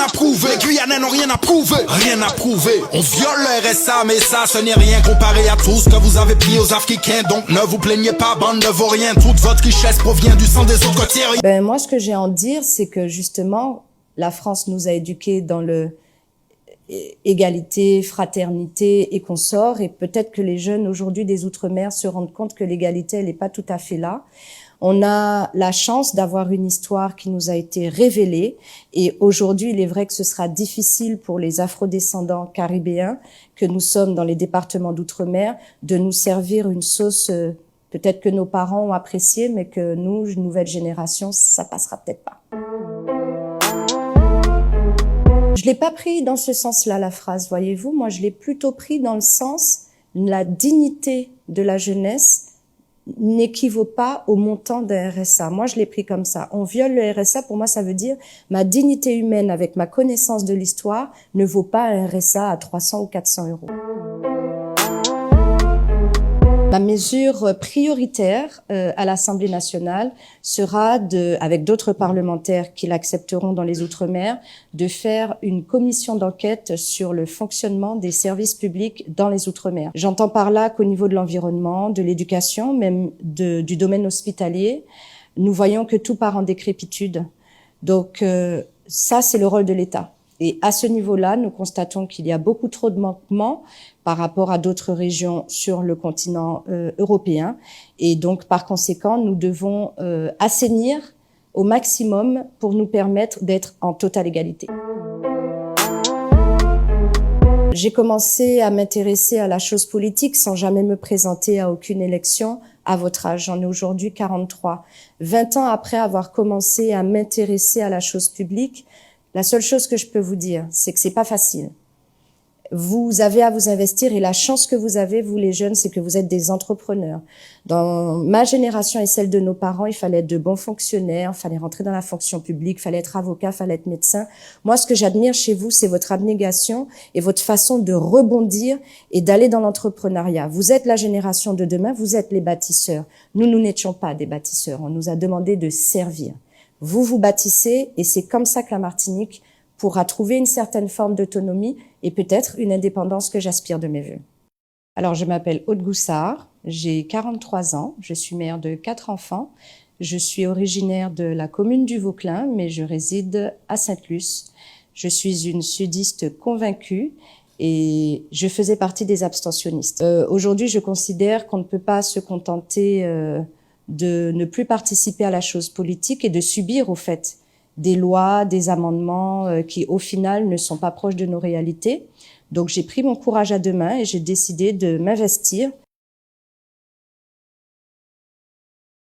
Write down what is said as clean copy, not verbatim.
à prouver. Les Guyanais n'ont rien à prouver, rien à prouver. On viole le RSA, mais ça, ce n'est rien comparé à tout ce que vous avez pris aux Africains. Donc ne vous plaignez pas, bande de vauriens. Toute votre richesse provient du sang des autres côtiers. Ben, moi, ce que j'ai à en dire, c'est que justement, la France nous a éduqués dans le égalité, fraternité et consorts, et peut-être que les jeunes aujourd'hui des Outre-mer se rendent compte que l'égalité, elle n'est pas tout à fait là. On a la chance d'avoir une histoire qui nous a été révélée, et aujourd'hui, il est vrai que ce sera difficile pour les afrodescendants caribéens que nous sommes dans les départements d'Outre-mer de nous servir une sauce peut-être que nos parents ont appréciée, mais que nous, nouvelle génération, ça passera peut-être pas. Je l'ai pas pris dans ce sens-là, la phrase, voyez-vous. Moi, je l'ai plutôt pris dans le sens, la dignité de la jeunesse n'équivaut pas au montant d'un RSA. Moi, je l'ai pris comme ça. On viole le RSA, pour moi, ça veut dire ma dignité humaine avec ma connaissance de l'histoire ne vaut pas un RSA à 300 ou 400 euros. Ma mesure prioritaire à l'Assemblée nationale sera, avec d'autres parlementaires qui l'accepteront dans les Outre-mer, de faire une commission d'enquête sur le fonctionnement des services publics dans les Outre-mer. J'entends par là qu'au niveau de l'environnement, de l'éducation, même du domaine hospitalier, nous voyons que tout part en décrépitude. Donc ça, c'est le rôle de l'État. Et à ce niveau-là, nous constatons qu'il y a beaucoup trop de manquements par rapport à d'autres régions sur le continent européen. Et donc, par conséquent, nous devons assainir au maximum pour nous permettre d'être en totale égalité. J'ai commencé à m'intéresser à la chose politique sans jamais me présenter à aucune élection à votre âge. J'en ai aujourd'hui 43. 20 ans après avoir commencé à m'intéresser à la chose publique, la seule chose que je peux vous dire, c'est que c'est pas facile. Vous avez à vous investir, et la chance que vous avez, vous les jeunes, c'est que vous êtes des entrepreneurs. Dans ma génération et celle de nos parents, il fallait être de bons fonctionnaires, il fallait rentrer dans la fonction publique, il fallait être avocat, il fallait être médecin. Moi, ce que j'admire chez vous, c'est votre abnégation et votre façon de rebondir et d'aller dans l'entrepreneuriat. Vous êtes la génération de demain, vous êtes les bâtisseurs. Nous n'étions pas des bâtisseurs, on nous a demandé de servir. Vous vous bâtissez, et c'est comme ça que la Martinique pourra trouver une certaine forme d'autonomie et peut-être une indépendance que j'aspire de mes vœux. Alors, je m'appelle Aude Goussard, j'ai 43 ans, je suis mère de 4 enfants, je suis originaire de la commune du Vauclin, mais je réside à Sainte-Luce. Je suis une sudiste convaincue et je faisais partie des abstentionnistes. Aujourd'hui, je considère qu'on ne peut pas se contenter de ne plus participer à la chose politique et de subir, au fait, des lois, des amendements qui, au final, ne sont pas proches de nos réalités. Donc, j'ai pris mon courage à deux mains et j'ai décidé de m'investir